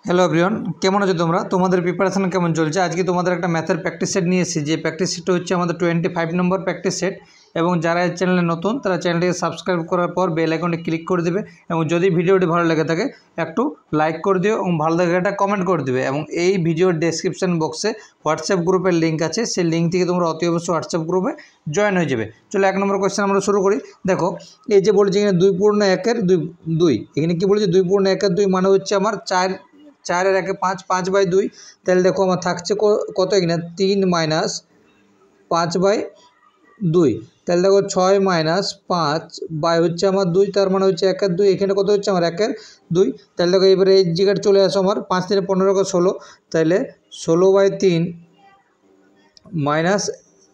Hello everyone, কেমন আছো তোমরা? তোমাদের প্রিপারেশন কেমন চলছে? আজকে তোমাদের একটা ম্যাথের প্র্যাকটিস সেট নিয়ে এসেছি। যে প্র্যাকটিস সেটটা হচ্ছে আমাদের 25 নম্বর প্র্যাকটিস সেট। এবং যারা এই চ্যানেলে নতুন তারা চ্যানেলটিকে সাবস্ক্রাইব করার পর বেল আইকনটি ক্লিক করে দেবে। এবং যদি ভিডিওটি ভালো লেগে থাকে একটু লাইক করে দিও এবং ভালো লাগে একটা কমেন্ট করে দেবে। এবং এই ভিডিওর ডেসক্রিপশন বক্সে হোয়াটসঅ্যাপ গ্রুপের লিঙ্ক আছে, সেই লিঙ্ক থেকে তোমরা অতি অবশ্যই হোয়াটসঅ্যাপ গ্রুপে জয়েন হয়ে যাবে। চলো 1 নম্বর কোয়েশ্চেন আমরা শুরু করি। দেখো, এই যে বলছি এখানে 2 পূর্ণ 1-এর 2, এখানে কি বলেছে 2 পূর্ণ 1-এর 2 মানে হচ্ছে আমার 4-এর 1-এ 5, 5/2। তাহলে দেখো আমার থাকছে কত এখানে 3 মাইনাস 5/2। তাহলে দেখো 6 মাইনাস 5 বাই হচ্ছে আমার 2, তার মানে হচ্ছে 1-এর 2। এখানে কত হচ্ছে আমার 1-এর 2। তাহলে দেখো এবারে এই জায়গাটা চলে আসো আমার 5 3 15 16। তাহলে 16/3 মাইনাস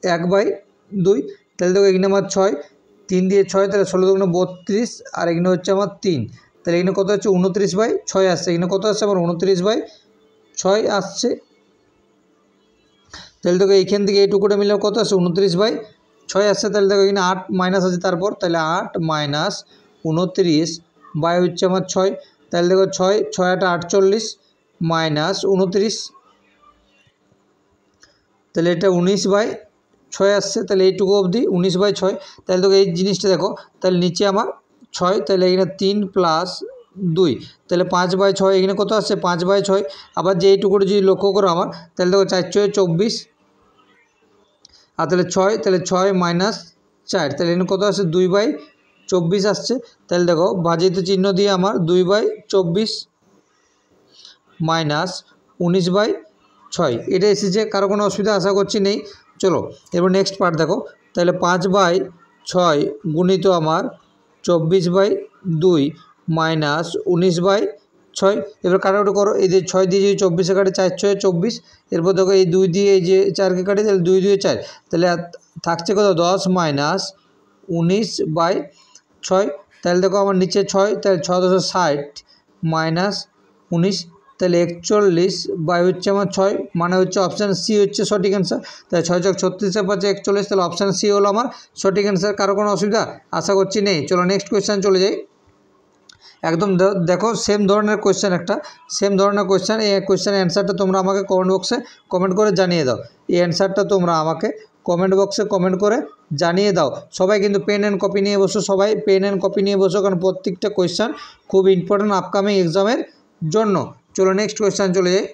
1/2। তাহলে দেখো এখানে আমার 6, 3 দিয়ে 6, তাহলে 16 দুগুণে 32, আর এখানে হচ্ছে আমার 3। তাহলে এখানে কত হচ্ছে 29/6 আসছে। এখানে কত আসছে আমার 29/6 আসছে। তাহলে দেখো এইখান থেকে এইটুকুটা মিলে কত আসছে 29/6 আসছে। তাহলে দেখো এখানে 8 মাইনাস আছে তারপর, তাহলে 8 মাইনাস 29 বাই হচ্ছে আমার 6। তাহলে দেখো 6 6 8 48 মাইনাস 29, তাহলে এটা 19/6 আসছে। তাহলে এইটুকু অবধি 19/6। তাহলে দেখো এই জিনিসটা দেখো, তাহলে নিচে আমার 6, তাহলে এখানে 3 প্লাস 2, তাহলে 5/6। এখানে কত আসছে 5/6। আবার যে এইটুকুটা যদি লক্ষ্য করো আমার, তাহলে দেখো 4 6 24, আর তাহলে 6, তাহলে 6 মাইনাস 4, তাহলে এখানে কত আসছে 2/24 আসছে। তাহলে দেখো ভাজিত চিহ্ন দিয়ে আমার 2/24 মাইনাস 19/6 এটা এসেছে। কারো কোনো অসুবিধা আশা করছি নেই। চলো এবার নেক্সট পার্ট দেখো। তাহলে 5/6 গুণিত আমার 24/2 মাইনাস 19/6। এবার কাটাকুটি করো। এই যে 6 দিয়ে যদি 24 কাটে 4 6 24, এরপর দেখো এই 2 দিয়ে এই যে 4কে কাটে, তাহলে 2 2 4, তাহলে থাকছে কত 10 মাইনাস 19/6। তাহলে দেখো আমার নিচে 6, তাহলে 6 10 60 মাইনাস 19, তাহলে 41 বাই হচ্ছে আমার 6, মানে হচ্ছে অপশান সি হচ্ছে সঠিক অ্যান্সার। তাহলে 6 6 36 5 41, তাহলে অপশান সি হলো আমার সঠিক অ্যান্সার। কারো কোনো অসুবিধা আশা করছি নেই। চলো নেক্সট কোয়েশ্চেন চলে যাই। একদম দেখো সেম ধরনের কোয়েশ্চেন, একটা সেম ধরনের কোয়েশ্চেন। এই কোয়েশ্চেনের অ্যান্সারটা তোমরা আমাকে কমেন্ট বক্সে কমেন্ট করে জানিয়ে দাও। এই অ্যান্সারটা তোমরা আমাকে কমেন্ট বক্সে কমেন্ট করে জানিয়ে দাও। সবাই কিন্তু পেন অ্যান্ড কপি নিয়ে বসো, সবাই পেন অ্যান্ড কপি নিয়ে বসো, কারণ প্রত্যেকটা কোয়েশ্চেন খুব ইম্পর্টেন্ট আপকামিং এক্সামের জন্য। চলো নেক্সট কোয়েশ্চেন চলে যাই।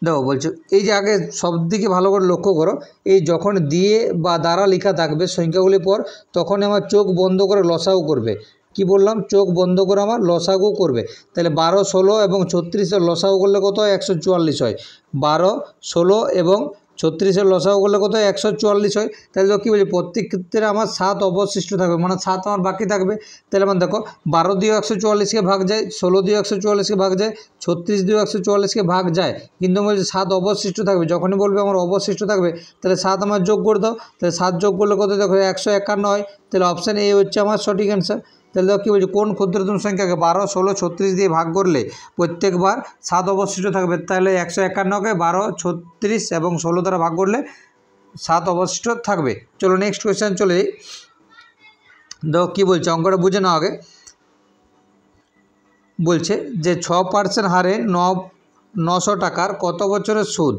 দেখো বলছো, এই যে আগে সব দিকে ভালো করে লক্ষ্য করো, এই যখন দিয়ে বা দ্বারা লেখা থাকবে সংখ্যাগুলি পর, তখন আমার চোখ বন্ধ করে লসাগু করবে। কি বললাম? চোখ বন্ধ করে আমার লসাগু করবে। তাহলে 12 16 এবং 36-এর লসাগু করলে কত হয় 144 হয়। 12 16 এবং 36-এর লসাগু করলে কত হয় 144 হয়। তাহলে তো কী বলছি, প্রত্যেক ক্ষেত্রে আমার 7 অবশিষ্ট থাকবে, মানে 7 আমার বাকি থাকবে। তাহলে আমার দেখো 12 দিয়ে 144-কে ভাগ যায়, 16 দিয়ে 144-কে ভাগ যায়, 36 দিয়ে 144-কে ভাগ যায়, কিন্তু বলছে 7 অবশিষ্ট থাকবে। যখনই বলবে আমার অবশিষ্ট থাকবে, তাহলে 7 আমার যোগ করে দাও। তাহলে 7 যোগ করলে কত দেখো 151 হয়। তাহলে অপশান এ হচ্ছে আমার সঠিক অ্যান্সার। তাহলে দেখো কী বলছে, কোন ক্ষুদ্রতম সংখ্যাকে 12 16 36 দিয়ে ভাগ করলে প্রত্যেকবার 7 অবশিষ্ট থাকবে। তাহলে 151-কে 12 36 এবং 16 দ্বারা ভাগ করলে 7 অবশিষ্ট থাকবে। চলো নেক্সট কোয়েশ্চেন চলে যাই। দেখো কী বলছে, অঙ্কটা বুঝে নাও আগে। বলছে যে 6% হারে 900 টাকার কত বছরের সুদ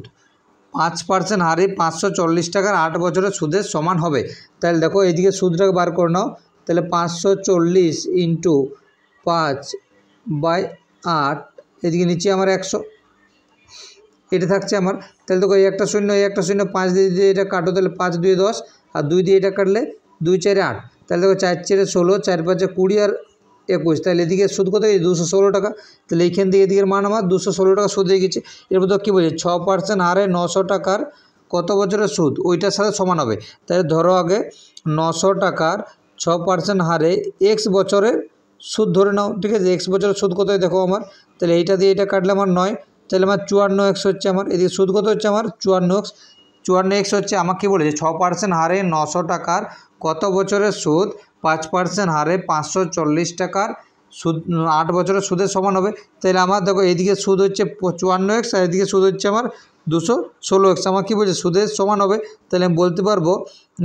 5% হারে 540 টাকার 8 বছরের সুদের সমান হবে। তাহলে দেখো এইদিকে সুদটাকে বার করে নাও। তাহলে 540 ইন্টু 5/8, এদিকে নিচে আমার 100, এটা থাকছে আমার। তাহলে দেখো এই একটা শূন্য, এই একটা শূন্য, 5 দিয়ে এটা কাটো, তাহলে 5 2 10, আর 2 দিয়ে এটা কাটলে 2 4 8। তাহলে দেখো 4 4 16, 4 5 20 আর 21, তাহলে এদিকে সুদ কত 216 টাকা। তাহলে এইখান থেকে এদিকের মান আমার 216 টাকা সুদ হয়ে গেছে। এরপর তো কী বলছে, 6% হারে 900 টাকার কত বছরের সুদ ওইটার সাথে সমান হবে। তাহলে ধরো আগে 900 টাকার 6% হারে এক্স বছরের সুদ ধরে নাও, ঠিক আছে। এক্স বছরের সুদ কত দেখো আমার, তাহলে এইটা দিয়ে এটা কাটলে আমার 9, তাহলে আমার 54x হচ্ছে আমার। এদিকে সুদ কত হচ্ছে আমার 54x হচ্ছে। আমার কী বলেছে, 6% হারে 900 টাকার কত বছরের সুদ 5% হারে 540 টাকার সুদ 8 বছরের সুদের সমান হবে। তাহলে আমার দেখো এইদিকে সুদ হচ্ছে 54x, আর এদিকে সুদ হচ্ছে আমার 216x। আমার কী বলছে, সুদের সমান হবে। তাহলে আমি বলতে পারবো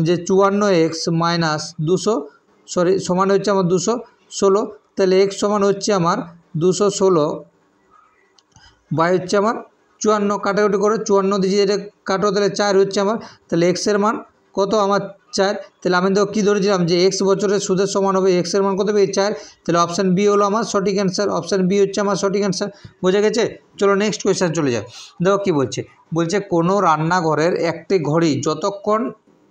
যে 54x মাইনাস 200 সমান হচ্ছে আমার 216। তাহলে x সমান হচ্ছে আমার 216 বাই হচ্ছে আমার 54, কাটাকুটি করে 54 দিয়ে এটা কাটো তাহলে 4 হচ্ছে আমার, তাহলে এক্সের মান কত আমার 4। তাহলে আমি তো কী ধরেছিলাম যে এক্স বছরের সুদের সমান হবে, এক্সের মান কত হবে 4, তাহলে অপশান বি হলো আমার সঠিক অ্যান্সার, অপশান বি হচ্ছে আমার সঠিক অ্যান্সার। বোঝা গেছে? চলো নেক্সট কোয়েশ্চেন চলে যায়। দেখো কী বলছে, বলছে কোনো রান্নাঘরের একটি ঘড়ি যতক্ষণ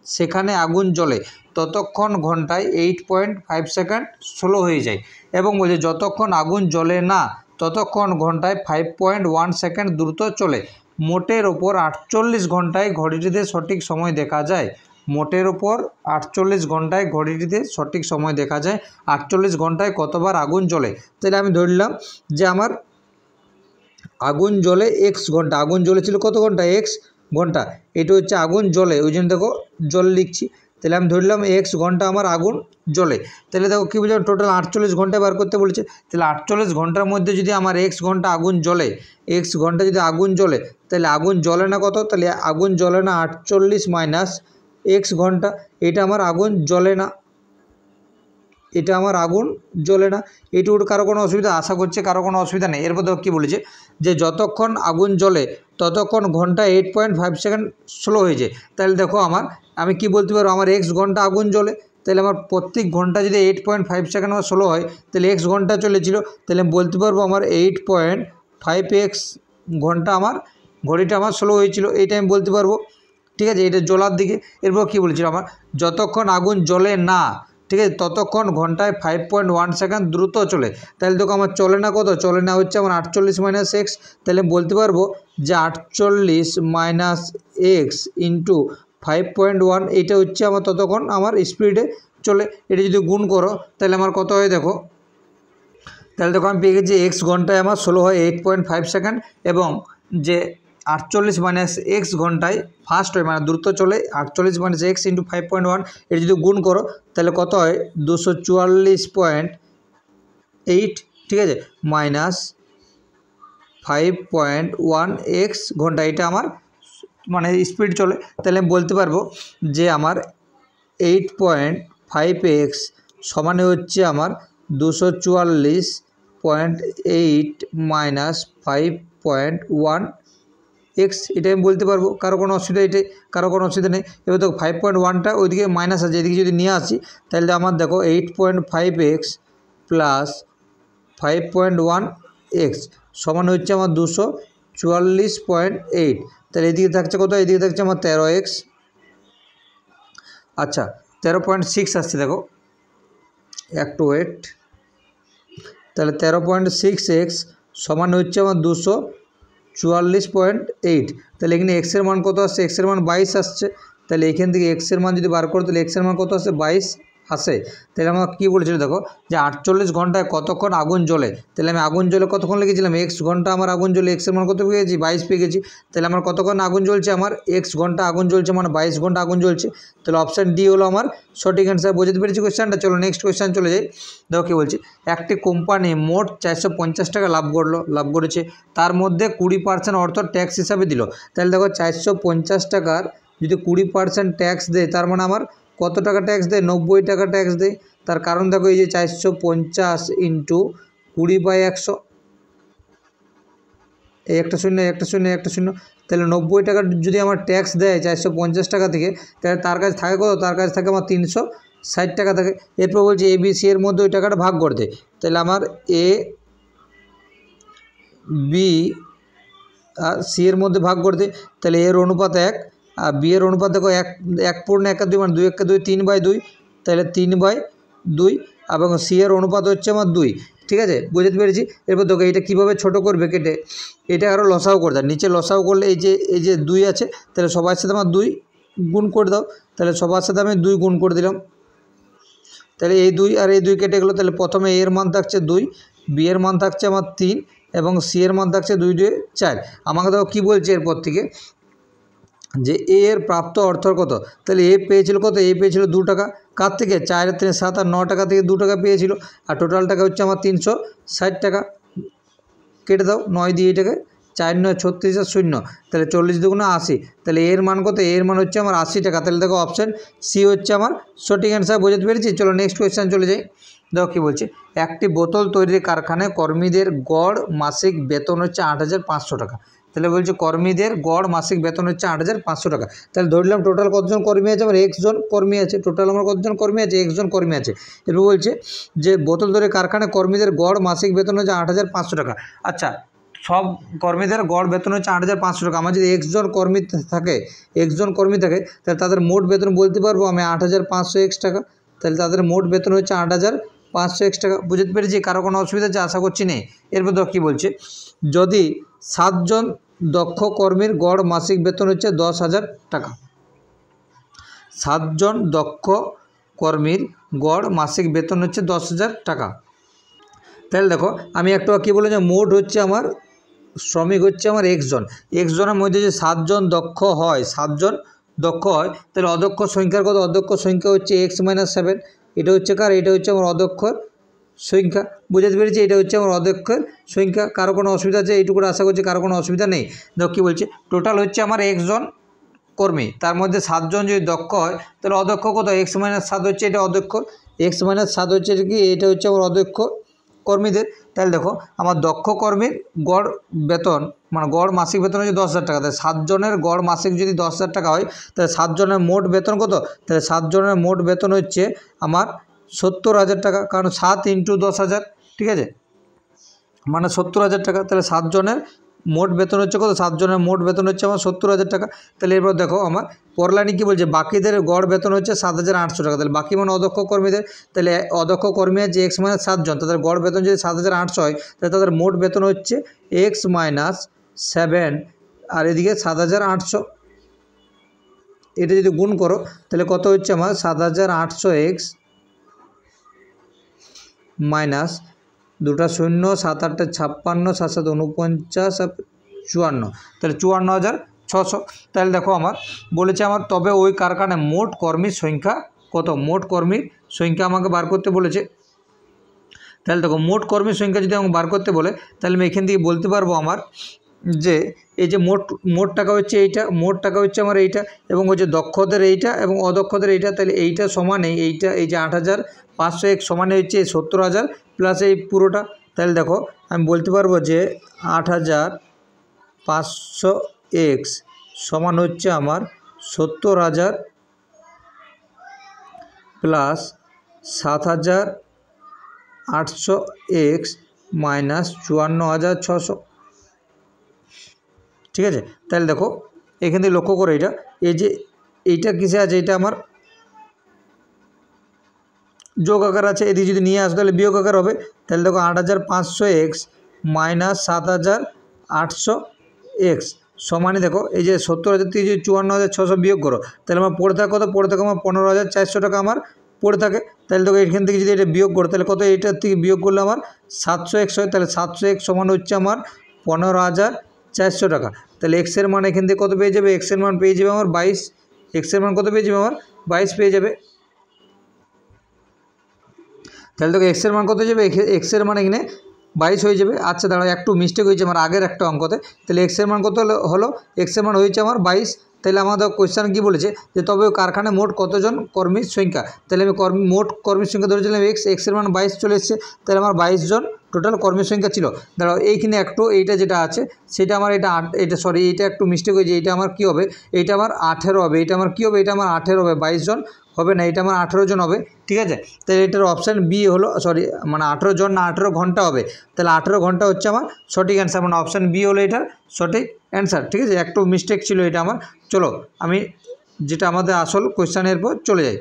সেখানে আগুন জ্বলে ততক্ষণ ঘন্টায় 8.5 সেকেন্ড স্লো হয়ে যায়, এবং বলছে যতক্ষণ আগুন জ্বলে না ততক্ষণ ঘন্টায় 5.1 সেকেন্ড দ্রুত চলে। মোটের ওপর 48 ঘন্টায় ঘড়িটিতে সঠিক সময় দেখা যায়। মোটের ওপর 48 ঘন্টায় ঘড়িটিতে সঠিক সময় দেখা যায়। 48 ঘন্টায় কতবার আগুন জ্বলে? তাহলে আমি ধরলাম যে আমার আগুন জ্বলে এক্স ঘন্টা, আগুন জ্বলেছিল কত ঘন্টা? এক্স ঘন্টা। এটা হচ্ছে আগুন জ্বলে, ওই জন্য দেখো জল লিখছি। তাহলে আমি ধরলাম এক্স ঘন্টা আমার আগুন জ্বলে। তাহলে দেখো কী বলছে, টোটাল 48 ঘন্টা বার করতে বলেছে। তাহলে 48 ঘন্টার মধ্যে যদি আমার এক্স ঘন্টা আগুন জ্বলে, এক্স ঘন্টা যদি আগুন জ্বলে, তাহলে আগুন জ্বলে না কত? তাহলে আগুন জ্বলে না 48 মাইনাস এক্স ঘন্টা, এটা আমার আগুন জ্বলে না, এটা আমার আগুন জ্বলে না। এটুকুর কারো কোনো অসুবিধা? আশা করছে কারো কোনো অসুবিধা নেই। এরপর দেখো কী বলেছে, যে যতক্ষণ আগুন জ্বলে ততক্ষণ ঘন্টা 8.5 সেকেন্ড স্লো হয়ে যায়। তাহলে দেখো আমি কি বলতে পারবো, আমার এক্স ঘন্টা আগুন জ্বলে, তাহলে আমার প্রত্যেক ঘন্টা যদি 8.5 সেকেন্ড আমার স্লো হয়, তাহলে এক্স ঘন্টা চলেছিল, তাহলে আমি বলতে পারবো আমার 8.5x ঘন্টা আমার ঘড়িটা আমার স্লো হয়েছিল, এইটা আমি বলতে পারবো। ঠিক আছে, এটা জ্বলার দিকে। এরপর কী বলেছিল আমার, যতক্ষণ আগুন জ্বলে না, ঠিক আছে, ততক্ষণ ঘন্টায় 5.1 সেকেন্ড দ্রুত চলে। তাহলে দেখো আমার চলে না কত? চলে না হচ্ছে আমার 48 মাইনাস এক্স। তাহলে বলতে পারবো যে 48 মাইনাস এক্স ইন্টু 5.1, এটা হচ্ছে আমার ততক্ষণ আমার স্পিডে চলে। এটা যদি গুণ করো তাহলে আমার কত হয় দেখো, তাহলে দেখো আমি পেয়ে গেছি এক্স ঘন্টায় আমার স্লো হয় 8.5 সেকেন্ড, এবং যে 48 মাইনাস এক্স ঘন্টায় ফাস্ট হয় মানে দ্রুত চলে 48 মাইনাস এক্স ইন্টু 5.1, এটা যদি গুণ করো তাহলে কত হয় 244.8, ঠিক আছে, মাইনাস 5.1 এক্স ঘন্টা, এটা আমার মানে স্পিড চলে। তাহলে আমি বলতে পারবো যে আমার 8.5x সমানে হচ্ছে আমার 244.8 মাইনাস 5.1 এক্স, এটা আমি বলতে পারবো। কারো কোনো অসুবিধা? এটাই, কারো কোনো অসুবিধা নেই। এবার দেখো 5.1টা ওইদিকে মাইনাস আছে, এদিকে যদি নিয়ে আসি তাহলে আমার দেখো 8.5x প্লাস 5.1x সমান হচ্ছে আমার 244.8। তাহলে এদিকে থাকছে কত? এদিকে থাকছে আমার 13x, আচ্ছা 13.6 আসছে, দেখো একটু ওয়েট। তাহলে 13.6x সমান হচ্ছে আমার 244.8। তাহলে এখানে এক্সের মান কত আসছে? এক্সের মান 22 আসছে। তাহলে এখান থেকে এক্সের মান যদি বার করো তাহলে এক্সের মান কত আসছে? 22 আসে। তাহলে আমার কী বলেছিল দেখো, যে 48 ঘন্টায় কতক্ষণ আগুন জ্বলে। তাহলে আমি আগুন জ্বলে কতক্ষণ লিখেছিলাম, এক্স ঘন্টা আমার আগুন জ্বলে, এক্সের মান কত পেয়ে গেছি? 22 পেয়ে গেছি। তাহলে আমার কতক্ষণ আগুন জ্বলছে? আমার এক্স ঘন্টা আগুন জ্বলছে, মানে 22 ঘন্টা আগুন জ্বলছে। তাহলে অপশান ডি হলো আমার সঠিক অ্যান্সার। বুঝতে পেরেছি কোয়েশ্চেনটা? চলো নেক্সট কোয়েশ্চেন চলে যাই। দেখো কী বলছি, একটি কোম্পানি মোট 450 টাকা লাভ করেছে, তার মধ্যে 20% অর্থ ট্যাক্স হিসাবে দিল। তাহলে দেখো 450 টাকার যদি 20% ট্যাক্স দেয়, তার মানে আমার কত টাকা ট্যাক্স দেয়? 90 টাকা ট্যাক্স দেয়। তার কারণ দেখো এই যে 450 ইন্টু 20/100, এই একটা শূন্য একটা শূন্য একটা শূন্য, তাহলে 90 টাকা যদি আমার ট্যাক্স দেয় 450 টাকা থেকে, তাহলে তার কাছে থাকে কত? তার কাছে থাকে আমার 360 টাকা থাকে। এরপর বলছে এ বি সি এর মধ্যে ওই টাকাটা ভাগ করে দেয়। তাহলে আমার এ বি আর সি এর মধ্যে ভাগ করে দেয়। তাহলে এর অনুপাত 1 আর বি এর অনুপাত দেখো 1/2 মানে 2/2 3/2, তাহলে 3/2, এবং সি এর অনুপাত হচ্ছে আমার 2। ঠিক আছে, বুঝতে পেরেছি। এরপর দেখো এটা কীভাবে ছোটো করবে কেটে, এটা আরও লসাও করে দাও। নিচে লসাও করলে এই যে 2 আছে, তাহলে সবার সাথে আমার 2 গুণ করে দাও। তাহলে সবার সাথে আমি 2 গুণ করে দিলাম। তাহলে এই 2 আর এই 2 কেটে গেলো। তাহলে প্রথমে এর মান থাকছে 2, বি এর মান থাকছে আমার 3, এবং সি এর মান থাকছে 2 2 4। আমাকে দেখো কী বলছে এরপর থেকে, যে এ এর প্রাপ্ত অর্থর কত। তাহলে এ পেয়েছিল কত? এ পেয়েছিল 2 টাকা। কার থেকে? 4 3 7 আর 9 টাকা থেকে 2 টাকা পেয়েছিল, আর টোটাল টাকা হচ্ছে আমার 360 টাকা। কেটে দাও 9 দিয়ে এটাকে, 4 9 36 আর 0, তাহলে 40 দুগুণে 80। তাহলে এর মান কত? এর মান হচ্ছে আমার 80 টাকা। তাহলে দেখো অপশান সি হচ্ছে আমার সঠিক অ্যান্সার। বুঝতে পেরেছি। চলো নেক্সট কোয়েশ্চেন চলে যাই। দেখো কী বলছে, একটি বোতল তৈরির কারখানায় কর্মীদের গড় মাসিক বেতন হচ্ছে 8,500 টাকা। তাহলে বলছে কর্মীদের গড় মাসিক বেতন হচ্ছে 8,500 টাকা। তাহলে ধরলাম টোটাল কতজন কর্মী আছে, আমার x জন কর্মী আছে, টোটাল আমার কতজন কর্মী আছে, x জন কর্মী আছে। এরপর বলছে যে বোতল তৈরির কারখানায় কর্মীদের গড় মাসিক বেতন হচ্ছে 8,500 টাকা। আচ্ছা, সব কর্মীদের গড় বেতন হচ্ছে 8,500 টাকা। আমার যদি x জন কর্মী থাকে, তাহলে তাদের মোট বেতন বলতে পারবো আমি 8,500 টাকা। তাহলে তাদের মোট বেতন হচ্ছে 8,500 টাকা। বুঝতে পেরেছি? কারো কোনো অসুবিধা আছে? আশা করছি নেই। এরপর দেখো কী বলছে, যদি 7 জন দক্ষ কর্মীর গড় মাসিক বেতন হচ্ছে 10,000 টাকা। 7 জন দক্ষ কর্মীর গড় মাসিক বেতন হচ্ছে 10,000 টাকা। তাহলে দেখো আমি একটু কী বলে যে মোট হচ্ছে আমার শ্রমিক হচ্ছে আমার x জন, x জনের মধ্যে যে 7 জন দক্ষ হয়, 7 জন দক্ষ হয়, তাহলে অদক্ষ সংখ্যার কত, অদক্ষ সংখ্যা হচ্ছে x-7। এটা হচ্ছে কার, এটা হচ্ছে আমার অদক্ষর সংখ্যা। বুঝতে পেরেছি? এটা হচ্ছে আমার অদক্ষের সংখ্যা। কারো কোনো অসুবিধা আছে? এইটুকু আশা করছি কারো কোনো অসুবিধা নেই। দেখো কী বলছে, টোটাল হচ্ছে আমার x জন কর্মী, তার মধ্যে 7 জন যদি দক্ষ হয়, তাহলে অদক্ষ কত, x-7 হচ্ছে এটা অদক্ষ, x-7 হচ্ছে কি, এটা হচ্ছে আমার অদক্ষ কর্মীদের। তাহলে দেখো আমার দক্ষ কর্মীর গড় বেতন মানে গড় মাসিক বেতন হচ্ছে 10,000 টাকা। তাহলে 7 জনের গড় মাসিক যদি 10,000 টাকা হয়, তাহলে 7 জনের মোট বেতন কত, তাহলে 7 জনের মোট বেতন হচ্ছে আমার 70,000 টাকা। কারণ 7 × 10,000, ঠিক আছে, মানে 70,000 টাকা। তাহলে 7 জনের মোট বেতন হচ্ছে কত, 7 জনের মোট বেতন হচ্ছে আমার 70,000 টাকা। তাহলে এরপর দেখো আমার পরলাইনে কী বলছে, বাকিদের গড় বেতন হচ্ছে 7,800 টাকা। তাহলে বাকি মানে অদক্ষ কর্মীদের, তাহলে অদক্ষ কর্মী আছে x-7 জন, তাদের গড় বেতন যদি 7,800 হয়, তাহলে তাদের মোট বেতন হচ্ছে x-7 আর এদিকে 7,800। এটা যদি গুণ করো তাহলে কত হচ্ছে আমার 7,800x মাইনাস 2 × 0 7 × 8 = 56, 7 × 7 = 49, 54, তাহলে 54,600। তাহলে দেখো আমার বলেছে আমার তবে ওই কারখানায় মোট কর্মীর সংখ্যা কত, মোট কর্মীর সংখ্যা আমাকে বার করতে বলেছে। তাহলে দেখো মোট কর্মীর সংখ্যা যদি আমাকে বার করতে বলে, তাহলে আমি এখান থেকে বলতে পারবো আমার যে এই যে মোট টাকা হচ্ছে এইটা, মোট টাকা হচ্ছে আমার এইটা, এবং ওই যে দক্ষদের এইটা এবং অদক্ষদের এইটা। তাহলে এইটা সমানে এইটা, এই যে 8,500 সমানে হচ্ছে 70,000 প্লাস এই পুরোটা। তাহলে দেখো আমি বলতে পারবো যে 8,500 সমান হচ্ছে আমার 70,000 প্লাস 7,800 মাইনাস 54,600। ঠিক আছে? তাহলে দেখো এখান থেকে লক্ষ্য করে এটা, এই যে এইটা কিসে আছে, এটা আমার যোগ আকার আছে, এদিকে যদি নিয়ে আসো তাহলে বিয়োগ আকার হবে। তাহলে দেখো 8,500 মাইনাস 7,800 সমানই দেখো এই যে 70,000 থেকে যদি 54,600 বিয়োগ করো, তাহলে আমার পড়ে থাকে কত, পড়ে থাকে আমার 15,400 টাকা আমার পড়ে থাকে। তাহলে দেখো এখান থেকে যদি এটা বিয়োগ করো, তাহলে কত, এইটার থেকে বিয়োগ করলে আমার 700 হয়। তাহলে 700 সমান হচ্ছে আমার 15,400 টাকা। তাহলে এক্সের মান এখান থেকে কত পেয়ে যাবে, এক্সের মান পেয়ে যাবে আমার 22, এক্সের মান কত পেয়ে যাবে আমার 22 পেয়ে যাবে। তাহলে দেখো এক্সের মান কত হয়ে যাবে, এক্সের মান এখানে 22 হয়ে যাবে। আচ্ছা দাঁড়াও, একটু মিস্টেক হয়েছে আমার আগের একটা অঙ্কতে। তাহলে এক্সের মান কত হলো, এক্সের মান হয়েছে আমার 22। তাহলে আমাদের কোয়েশ্চেন কী বলেছে যে তবে কারখানায় মোট কতজন কর্মীর সংখ্যা। তাহলে আমি মোট কর্মীর সংখ্যা ধরেছিলাম এক্সের মান 22 চলে এসেছে। তাহলে আমার 22 জন টোটাল কর্মীর সংখ্যা ছিল। দাঁড়াও এইখানে একটু এইটা যেটা আছে সেটা আমার এটা সরি এইটা একটু মিস্টেক হয়েছে। এইটা আমার কী হবে, এইটা আমার 18 হবে। এটা আমার কী হবে, এটা আমার 18 হবে, 22 জন হবে না, এটা আমার 18 জন হবে। ঠিক আছে? তাহলে এটার অপশান বি হলো, সরি মানে 18 জন না 18 ঘন্টা হবে। তাহলে 18 ঘন্টা হচ্ছে আমার সঠিক অ্যান্সার, মানে অপশান বি হলো এটার সঠিক অ্যান্সার। ঠিক আছে? একটু মিস্টেক ছিল এটা আমার। চলো আমি যেটা আমাদের আসল কোয়েশ্চেনের পর চলে যাই।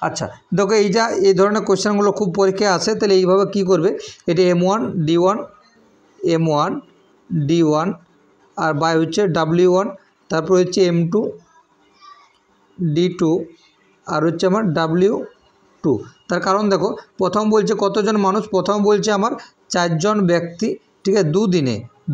আচ্ছা দেখো এই ধরনের কোয়েশ্চেনগুলো খুব পরীক্ষায় আসে। তাহলে এইভাবে কী করবে, এটা M1 D1 আর বাই হচ্ছে W1, তারপর হচ্ছে M2 D2 আর হচ্ছে আমার W2। তার কারণ দেখো প্রথম বলছে কতজন মানুষ, প্রথম বলছে আমার 4 জন ব্যক্তি। ঠিক আছে?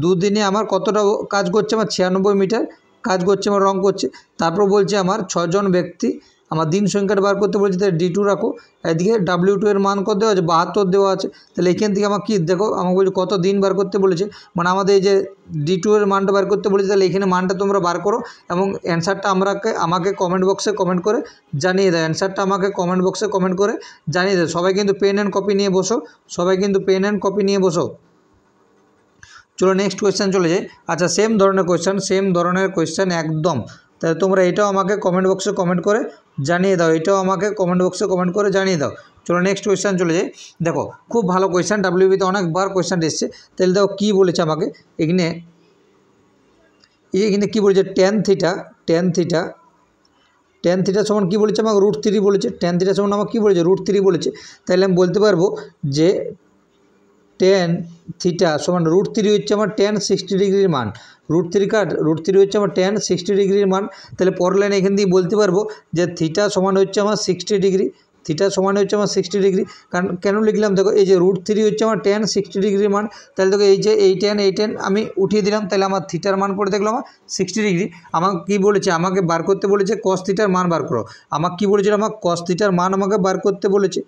দুদিনে আমার কতটা কাজ করছে, আমার 96 মিটার কাজ করছে, আমার রং করছে। তারপর বলছে আমার 6 জন ব্যক্তি আমার দিন সংখ্যাটা বার করতে বলেছে, তাহলে D2 রাখো। এদিকে W2 এর মান কত দেওয়া আছে, 72 দেওয়া আছে। তাহলে এখান থেকে আমার কি দেখো, আমাকে বলছে কত দিন বার করতে বলেছে, মানে আমাদের এই যে D2 এর মানটা বার করতে বলেছে। তাহলে এখানে মানটা তোমরা বার করো এবং অ্যান্সারটা আমাকে কমেন্ট বক্সে কমেন্ট করে জানিয়ে দাও। অ্যান্সারটা আমাকে কমেন্ট বক্সে কমেন্ট করে জানিয়ে দাও। সবাই কিন্তু পেন অ্যান্ড কপি নিয়ে বসো, সবাই কিন্তু পেন অ্যান্ড কপি নিয়ে বসো। চলো নেক্সট কোয়েশ্চেন চলে যাই। আচ্ছা, সেম ধরনের কোয়েশ্চেন একদম। তাহলে তোমরা এটাও আমাকে কমেন্ট বক্সে কমেন্ট করে জানিয়ে দাও, এটাও আমাকে কমেন্ট বক্সে কমেন্ট করে জানিয়ে দাও। চলো নেক্সট কোয়েশ্চেন চলে যাই। দেখো খুব ভালো কোয়েশ্চেন, ডাব্লিউবিতে অনেকবার কোয়েশ্চেন এসছে। তাহলে দেখো কী বলেছে আমাকে এখানে কী বলেছে, টেন থিটা সমান কী বলেছে আমাকে, √3 বলেছে। টেন থিটা সমান আমাকে কী বলেছে, √3 বলেছে। তাহলে আমি বলতে পারবো যে টেন থিটা সমান √3 হচ্ছে আমার tan 60 ডিগ্রির মান। √3 হচ্ছে আমার tan 60 ডিগ্রির মান। তাহলে পরের লাইনে এখান দিয়ে বলতে পারবো যে থিটা সমান হচ্ছে আমার 60 ডিগ্রি। কারণ কেন লিখলাম দেখো, এই যে √3 হচ্ছে আমার tan 60 ডিগ্রির মান। তাহলে দেখো এই যে এই tan আমি উঠিয়ে দিলাম, তাহলে আমার থিটার মান পড়ে দেখলাম আমার 60 ডিগ্রি। আমাকে কী বলেছে, আমাকে বার করতে বলেছে cos থিটার মান বার করো। আমাকে কী বলেছিল, আমার cos থিটার মান আমাকে বার করতে বলেছে,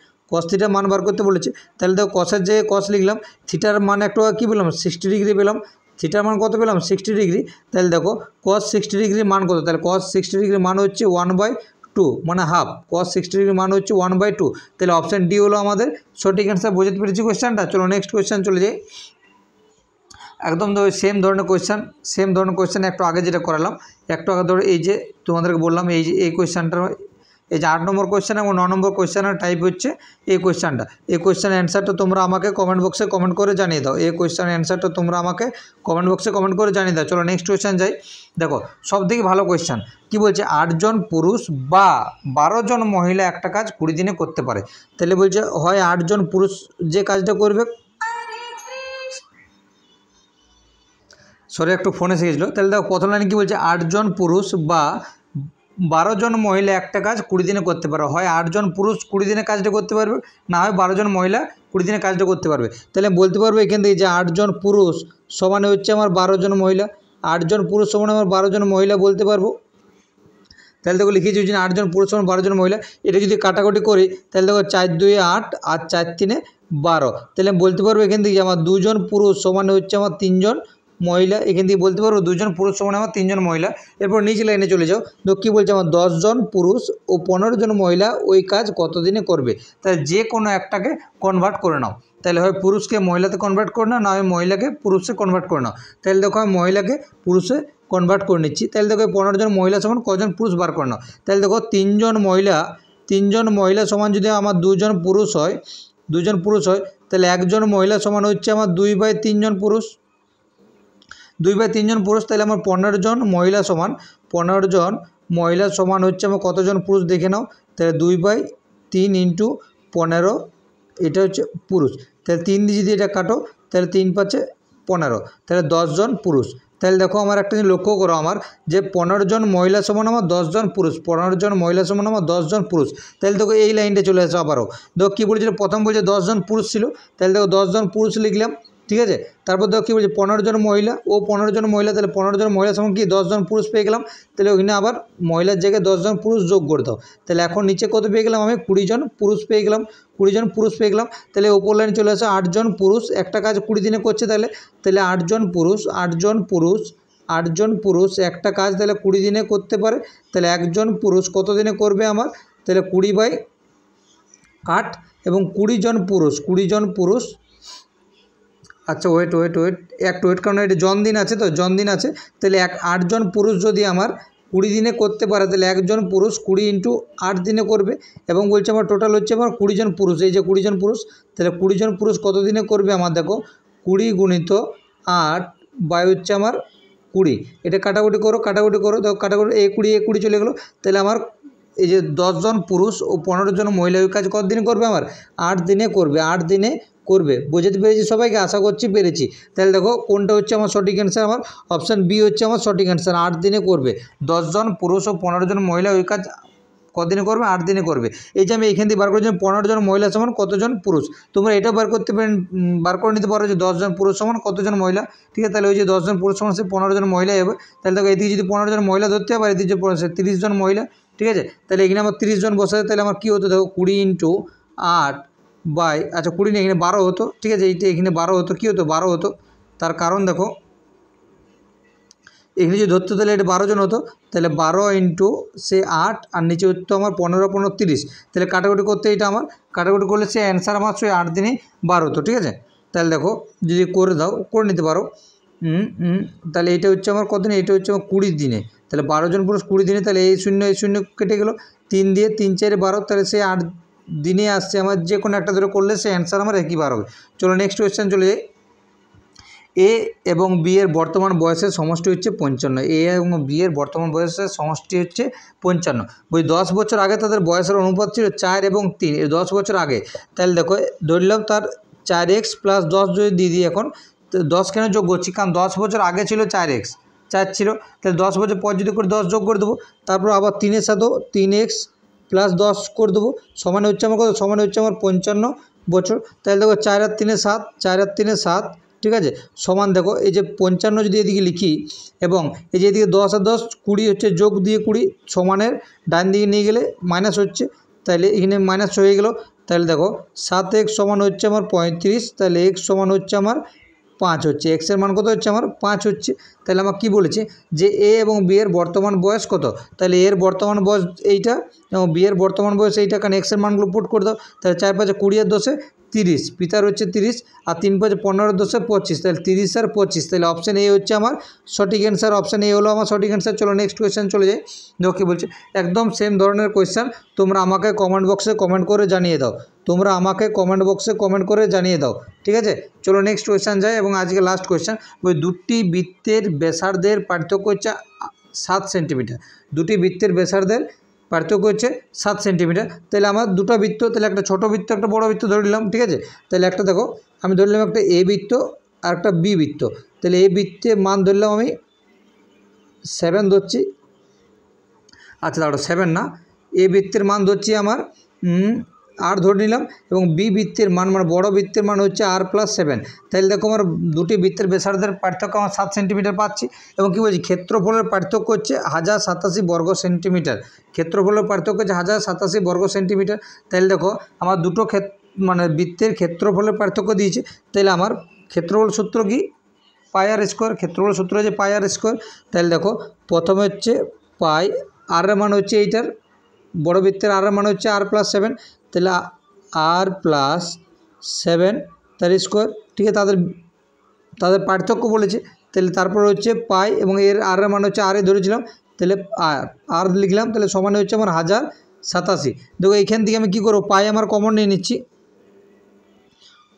তাহলে দেখো কসের যে কস লিখলাম, থিটার মান একটু কী পেলাম, 60 ডিগ্রি পেলাম। থিটার মান কত পেলাম, 60 ডিগ্রি। তাহলে দেখো cos 60 ডিগ্রির মান কত, তাহলে cos 60 ডিগ্রির মান হচ্ছে 1/2 মানে হাফ। cos 60 ডিগ্রির মান হচ্ছে 1/2। তাহলে অপশান ডি হলো আমাদের সঠিক অ্যান্সার। বোঝাতে পেরেছি কোয়েশ্চেনটা। চলো নেক্সট কোয়েশ্চেন চলে যাই। একদম সেম ধরনের কোয়েশ্চেন একটু আগে যেটা করালাম, একটু আগে ধরে এই যে তোমাদেরকে বললাম, এই কোয়েশ্চেনটা, এই যে 8 নম্বর কোয়েশ্চেন এবং 9 নম্বর কোয়েশ্চেনের টাইপ হচ্ছে এই কোয়েশ্চেনটা। এই কোয়েশ্চেনের অ্যান্সারটা তোমরা আমাকে কমেন্ট বক্সে কমেন্ট করে জানিয়ে দাও। চলো নেক্সট কোয়েশ্চেন যাই। দেখো সবথেকে ভালো কোয়েশ্চেন কী বলছে, 8 জন পুরুষ বা 12 জন মহিলা একটা কাজ 20 দিনে করতে পারে। তাহলে বলছে হয় 8 জন পুরুষ যে কাজটা করবে, একটু ফোনে শিখেছিল। তাহলে দেখো প্রথম লাইনে কী বলছে, 8 জন পুরুষ বা 12 জন মহিলা একটা কাজ 20 দিনে করতে পারে। হয় 8 জন পুরুষ 20 দিনে কাজটা করতে পারবে, না হয় 12 জন মহিলা 20 দিনে কাজটা করতে পারবে। তাহলে বলতে পারবো এখান থেকে যে 8 জন পুরুষ সমানে হচ্ছে আমার 12 জন মহিলা, 8 জন পুরুষ সমানে আমার 12 জন মহিলা বলতে পারবো। তাহলে দেখো লিখেছি যে 8 জন পুরুষ সমান 12 জন মহিলা। এটা যদি কাটাকুটি করি তাহলে দেখো 4 2 8 আর 4 3 12। তাহলে বলতে পারবো এখান থেকে যে আমার 2 জন পুরুষ সমানে হচ্ছে আমার 3 জন মহিলা। এখান থেকে বলতে পারবো 2 জন পুরুষ সমান আমার 3 জন মহিলা। এরপর নিচে লাইনে চলে যাও, তো কী বলছে আমার 10 জন পুরুষ ও 15 জন মহিলা ওই কাজ কত দিনে করবে। তাহলে যে কোনো একটাকে কনভার্ট করে নাও। তাহলে হয় পুরুষকে মহিলাতে কনভার্ট করে নাও, না হয় মহিলাকে পুরুষে কনভার্ট করে নাও। তাহলে দেখো আমি মহিলাকে পুরুষে কনভার্ট করে নিচ্ছি। তাহলে দেখো 15 জন মহিলা সমান কজন পুরুষ বার করে নাও। তাহলে দেখো 3 জন মহিলা সমান যদি আমার 2 জন পুরুষ হয়, তাহলে 1 জন মহিলা সমান হচ্ছে আমার 2/3 জন পুরুষ। তাহলে আমার 15 জন মহিলা সমান হচ্ছে আমার কতজন পুরুষ দেখে নাও। তাহলে 2/3 × 15, এটা হচ্ছে পুরুষ। তাহলে 3 দিয়ে যদি এটা কাটো তাহলে 3 5 15, তাহলে 10 জন পুরুষ। তাহলে দেখো আমার একটা জিনিস লক্ষ্য করো, আমার যে 15 জন মহিলা সমান আমার 10 জন পুরুষ, 15 জন মহিলা সমান আমার 10 জন পুরুষ। তাহলে দেখো এই লাইনটা চলে আসে আবারও। দেখো কী বলেছিল, প্রথম বলছে 10 জন পুরুষ ছিল, তাহলে দেখো 10 জন পুরুষ লিখলাম, ঠিক আছে। তারপর দেখো কী বলছে 15 জন মহিলা ও 15 জন মহিলা, তাহলে 15 জন মহিলা সমান কি 10 জন পুরুষ পেয়ে গেলাম। তাহলে ওখানে আবার মহিলার জায়গায় 10 জন পুরুষ যোগ করে দাও। তাহলে এখন নিচে কত পেয়ে গেলাম, আমি 20 জন পুরুষ পেয়ে গেলাম। তাহলে ওপর লাইন চলে আসে 8 জন পুরুষ একটা কাজ 20 দিনে করছে। তাহলে 8 জন পুরুষ একটা কাজ তাহলে 20 দিনে করতে পারে। তাহলে একজন পুরুষ কত দিনে করবে আমার, তাহলে 20/8 এবং 20 জন পুরুষ। আচ্ছা ওয়েট কারণ এটা জন্মদিন আছে, তাহলে 8 জন পুরুষ যদি আমার 20 দিনে করতে পারে, তাহলে একজন পুরুষ 20 × 8 দিনে করবে। এবং বলছে আমার টোটাল হচ্ছে আমার 20 জন পুরুষ, এই যে 20 জন পুরুষ। তাহলে 20 জন পুরুষ কত দিনে করবে আমার, দেখো 20 × 8 বাই হচ্ছে আমার 20। এটা কাটাকুটি করো, দেখো কাটাকুটি এই 20 চলে গেলো। তাহলে আমার এই যে 10 জন পুরুষ ও 15 জন মহিলা ওই কাজ কত দিনে করবে, আমার 8 দিনে করবে। বোঝাতে পেরেছি সবাইকে, আশা করছি পেরেছি। তাহলে দেখো কোনটা হচ্ছে আমার সঠিক অ্যান্সার, আমার অপশান বি হচ্ছে আমার সঠিক অ্যান্সার। 8 দিনে করবে, 10 জন পুরুষ ও 15 জন মহিলা ওই কাজ কদিনে করবে, 8 দিনে করবে। এই যে আমি এখান থেকে বার করেছি 15 জন মহিলা সমান কতজন পুরুষ। তোমরা এটাও বার করে নিতে পারো যে 10 জন পুরুষ সমান কতজন মহিলা, ঠিক আছে। তাহলে ওই যে 10 জন পুরুষ সমান সে 15 জন মহিলা হবে। তাহলে দেখো এদিকে যদি 15 জন মহিলা ধরতে হবে, এদিকে 30 জন মহিলা, ঠিক আছে। তাহলে এখানে আমার 30 জন বসে, তাহলে আমার কী হতো দেখো 20 ইন্টু 8 বাই, আচ্ছা 20 না, এখানে 12 হতো, ঠিক আছে। এইটা এখানে 12 হতো, কী হতো 12 হতো। তার কারণ দেখো এখানে যদি ধরতে তাহলে এটা 12 জন হতো, তাহলে 12 ইন্টু সে 8 আর নিচে হতো আমার 15 15 30, তাহলে কাটাকুটি করতে এটা আমার কাটাকুটি করলে সে অ্যান্সার আমার 8 দিনে 12 হতো, ঠিক আছে। তাহলে দেখো যদি করে দাও করে নিতে পারো, তাহলে এটা হচ্ছে আমার কত দিনে, এটা হচ্ছে আমার 20 দিনে, তাহলে 12 জন পুরুষ 20 দিনে, তাহলে এই শূন্য কেটে গেলো, 3 দিয়ে 3 4 12, তাহলে সে 8 দিনে আসছে আমার, যে কোনো একটা ধরে করলে সে অ্যান্সার আমার একই বার হবে। চলো নেক্সট কোয়েশ্চেন চলে যাই। এ এবং বি এর বর্তমান বয়সের সমষ্টি হচ্ছে 55। এ এবং বি এর বর্তমান বয়সের সমষ্টি হচ্ছে 55। বই 10 বছর আগে তাদের বয়সের অনুপাত ছিল 4 এবং 3, এই 10 বছর আগে। তাহলে দেখো ধরলাম তার 4x প্লাস 10 যদি দিয়ে দিই, এখন 10 কেন যোগ করছি, কারণ 10 বছর আগে ছিল 4x, 4 ছিল, তাহলে 10 বছর পর যদি করে 10 যোগ করে দেবো, তারপর আবার 3-এর সাথেও 3x প্লাস 10 করে দেবো, সমান হচ্ছে আমার কত, সমান হচ্ছে আমার 55 বছর। তাহলে দেখো 4 আর 3 7, 4 আর 3 7, ঠিক আছে, সমান দেখো এই যে 55 যদি এদিকে লিখি এবং এই যে এদিকে 10 আর 10 20 হচ্ছে, যোগ দিয়ে 20 সমানের ডান দিকে নিয়ে গেলে মাইনাস হচ্ছে, তাহলে এখানে মাইনাস হয়ে গেল। তাহলে দেখো 7x সমান হচ্ছে আমার 35, তাহলে x সমান হচ্ছে আমার 5 হচ্ছে, এক্সের মান কত হচ্ছে আমার 5 হচ্ছে। তাহলে আমার কী বলেছে যে এ এবং বি এর বর্তমান বয়স কত, তাহলে এর বর্তমান বয়স এইটা এবং বি এর বর্তমান বয়স এইটা, কারণ এক্সের মানগুলো পুট করে দাও, তাহলে 4 5 20 আর 10 30, পিতার হচ্ছে 30 আর 3 5 15 10 25, তাহলে 30 আর 25, তাহলে অপশান এ হচ্ছে আমার সঠিক অ্যান্সার, অপশান এ হলো আমার সঠিক অ্যান্সার। চলো নেক্সট কোয়েশ্চেন চলে যাই। দেখো কী বলছে, একদম সেম ধরনের কোয়েশ্চেন, তোমরা আমাকে কমেন্ট বক্সে কমেন্ট করে জানিয়ে দাও, তোমরা আমাকে কমেন্ট বক্সে কমেন্ট করে জানিয়ে দাও, ঠিক আছে। চলো নেক্সট কোয়েশ্চেন যাই, এবং আজকে লাস্ট কোয়েশ্চেন। ওই দুটি বৃত্তের ব্যাসার্ধের পার্থক্য হচ্ছে 7 সেন্টিমিটার, দুটি বৃত্তের ব্যাসার্ধের পার্থক্য হচ্ছে 7 সেন্টিমিটার। তাহলে আমার দুটো বৃত্ত, তাহলে একটা ছোটো বৃত্ত একটা বড় বৃত্ত ধরে নিলাম, ঠিক আছে। তাহলে একটা দেখো আমি ধরলাম একটা এ বৃত্ত আর একটা বি বৃত্ত, তাহলে এ বৃত্তের মান ধরলাম আমি 7 ধরছি, আচ্ছা দাঁড়ো 7 না, এ বৃত্তের মান ধরছি আমার 8 ধরে নিলাম, এবং বি বৃত্তের মান মানে বড় বৃত্তের মান হচ্ছে আর প্লাস 7। তাহলে দেখো আমার দুটি বৃত্তের ব্যাসার্ধের পার্থক্য আমার 7 সেন্টিমিটার পাচ্ছি, এবং কী বলছি ক্ষেত্রফলের পার্থক্য হচ্ছে 1087 বর্গ সেন্টিমিটার, ক্ষেত্রফলের পার্থক্য হচ্ছে 1087 বর্গ সেন্টিমিটার। তাহলে দেখো আমার দুটো মানে বৃত্তের ক্ষেত্রফলের পার্থক্য দিয়েছে, তাহলে আমার ক্ষেত্রফল সূত্র কি পাই আর স্কোয়ার, ক্ষেত্রফল সূত্র হচ্ছে পাই আর স্কোয়ার। তাহলে দেখো প্রথমে হচ্ছে পাই, আর এর মান হচ্ছে এইটার বড় বৃত্তের আর এর মান হচ্ছে আর প্লাস 7, তাহলে আর প্লাস 7 তার স্কোয়ার, ঠিক আছে, তাদের পার্থক্য বলেছে, তাহলে তারপর হচ্ছে পাই এবং এর আর এর মান হচ্ছে আর এ ধরেছিলাম, তাহলে আর লিখলাম, তাহলে সমানে হচ্ছে আমার 1087। দেখো এইখান থেকে আমি কী করবো, পাই আমার কমন নিয়ে নিচ্ছি,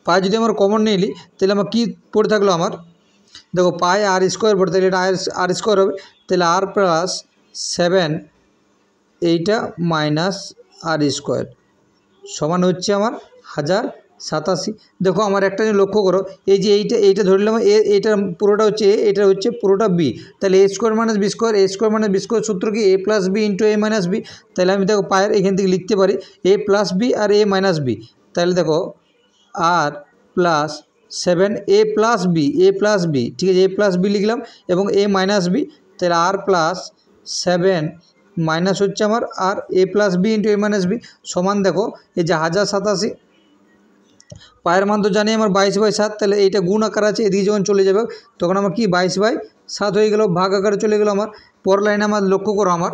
পাই যদি আমার কমন নিয়ে নিই তাহলে আমার কী পড়ে থাকলো আমার, দেখো পাই আর স্কোয়ার পড়ে, তাহলে এটা আর স্কোয়ার হবে, তাহলে আর প্লাস 7 এইটা মাইনাস আর স্কোয়ার সমান হচ্ছে আমার 1087। দেখো আমার একটা জিনিস লক্ষ্য করো, এই যে এইটা ধরলাম এইটার পুরোটা হচ্ছে এ, এটা হচ্ছে পুরোটা বি, তাহলে এ স্কোয়ার মাইনাস বি স্কোয়ার, এ স্কোয়ার মাইনাস বি স্কোয়ার সূত্র কি এ প্লাস বি ইন্টু এ মাইনাস বি। তাহলে আমি দেখো পায়ের এখান থেকে লিখতে পারি এ প্লাস বি আর এ মাইনাস বি, তাহলে দেখো আর প্লাস 7 এ প্লাস বি, ঠিক আছে, এ প্লাস বি লিখলাম এবং এ মাইনাস বি, তাহলে আর প্লাস 7 মাইনাস হচ্ছে আমার আর এ প্লাস বি ইন্টু এ মাইনাস বি সমান দেখো এই যে 1087, পায়ের মান তো জানি আমার 22/7, তাহলে এইটা গুণ আকার আছে, এদিকে যখন চলে যাবে তখন আমার কি 22/7 হয়ে গেল, ভাগ আকারে চলে গেল। আমার পর লাইনে আমার লক্ষ্য করো, আমার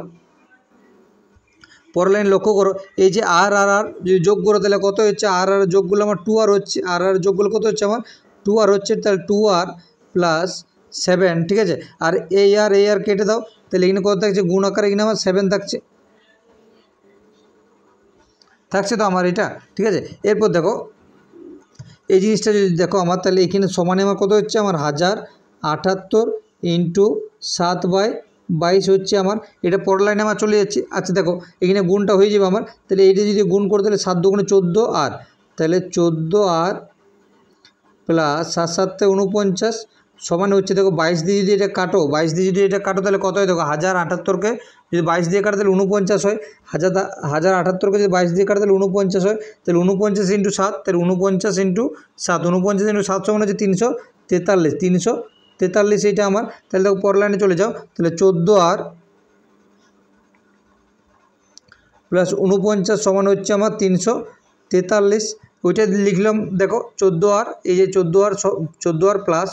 পর লাইন লক্ষ্য করো, এই যে আর আর আর যদি যোগ করো তাহলে কত হচ্ছে, আর আর যোগগুলো আমার 2r হচ্ছে, আর আর যোগগুলো কত হচ্ছে আমার 2r হচ্ছে, তাহলে 2r প্লাস 7, ঠিক আছে, আর এই আর কেটে দাও, তাহলে এখানে কত থাকছে গুণ আকারে, এখানে আমার 7 থাকছে তো আমার এটা, ঠিক আছে। এরপর দেখো এই জিনিসটা যদি দেখো আমার, তাহলে এখানে সমানে আমার কত হচ্ছে আমার 1078 ইন্টু 7/22 হচ্ছে আমার, এটা পরের লাইনে আমার চলে যাচ্ছে। আচ্ছা দেখো এখানে গুণটা হয়ে যাবে আমার, তাহলে এইটা যদি গুণ করে তাহলে 7 দুগুণে 14 আর, তাহলে 14 আর প্লাস 7 7 49 সমান হচ্ছে দেখো 22 দিয়ে যদি এটা কাটো, 22 দিয়ে যদি এটা কাটো তাহলে কত হয় দেখো 1078কে যদি 22 দিয়ে কাটো তাহলে 49 হয়, 1078কে যদি 22 দিয়ে কাটো তাহলে 49 হয়, তাহলে 49 ইন্টু 7, তাহলে 49 ইন্টু 7, 49 ইন্টু 7 সমান হচ্ছে 343 এইটা আমার। তাহলে দেখো পরের লাইনে চলে যাও, তাহলে 14 আর প্লাস 49 সমান হচ্ছে আমার 343, ওইটা লিখলাম। দেখো 14R, এই যে 14R প্লাস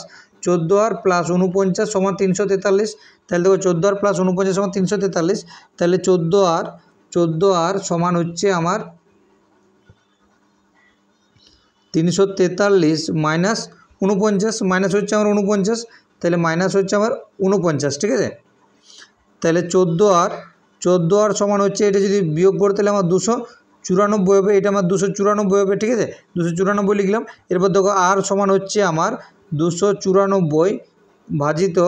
49 সমান 343, তাহলে দেখো 14R প্লাস 49 সমান 343, তাহলে 14R সমান হচ্ছে আমার 343 মাইনাস 49, মাইনাস হচ্ছে আমার 49, তাহলে মাইনাস হচ্ছে আমার 49, ঠিক আছে। তাহলে 14R সমান হচ্ছে, এটা যদি বিয়োগ করতে তাহলে আমার 294 হবে, এটা আমার 294 হবে, ঠিক আছে। 294 লিখলাম। এরপর দেখো আর সমান হচ্ছে আমার 294 ভাজিত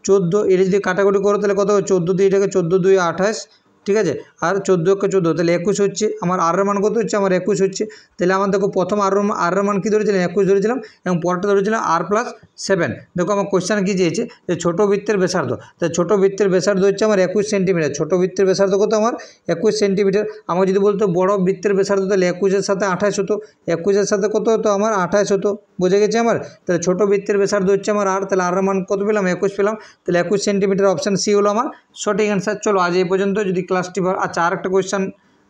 14, এটা যদি কাটাকুটি করো তাহলে কত হবে, 14 দিয়ে এটাকে 14 2 28, ঠিক আছে। আর 14 কে 14, তাহলে 21 হচ্ছে আমার। আর এর মান কত হচ্ছে আমার 21 হচ্ছে। তাহলে আমার দেখো প্রথম আর এর মান কী ধরেছিলাম, 21 ধরেছিলাম, এবং পরেরটা ধরেছিলাম R+7। দেখো আমার কোশ্চেন কী চেয়েছে, যে ছোটো বৃত্তের ব্যাসার্ধ, তাই ছোটো বৃত্তের ব্যাসার্ধ হচ্ছে আমার 21 সেন্টিমিটার। ছোটো বৃত্তের ব্যাসার্ধ কত আমার 21 সেন্টিমিটার। আমার যদি বলতো বড় বৃত্তের ব্যাসার্ধ, তাহলে 21-এর সাথে 28 হতো, 21-এর সাথে কত হতো আমার 28 হতো, বুঝে গেছে আমার। তাহলে ছোটো বৃত্তের ব্যাসার্ধ হচ্ছে আমার আর, তাহলে আর এর মান কত পেলাম, 21 পেলাম। তাহলে 21 সেন্টিমিটার, অপশান সি হলো আমার সঠিক অ্যান্সার। চলো আজ এই পর্যন্ত। যদি ক্লাসটি আচ্ছা আর একটা কোয়েশ্চান,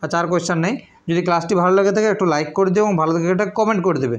আচ্ছা আর কোয়েশ্চান নেই। যদি ক্লাসটি ভালো লাগে থাকে একটু লাইক করে দিও এবং ভালো লাগে একটা কমেন্ট করে দেবে।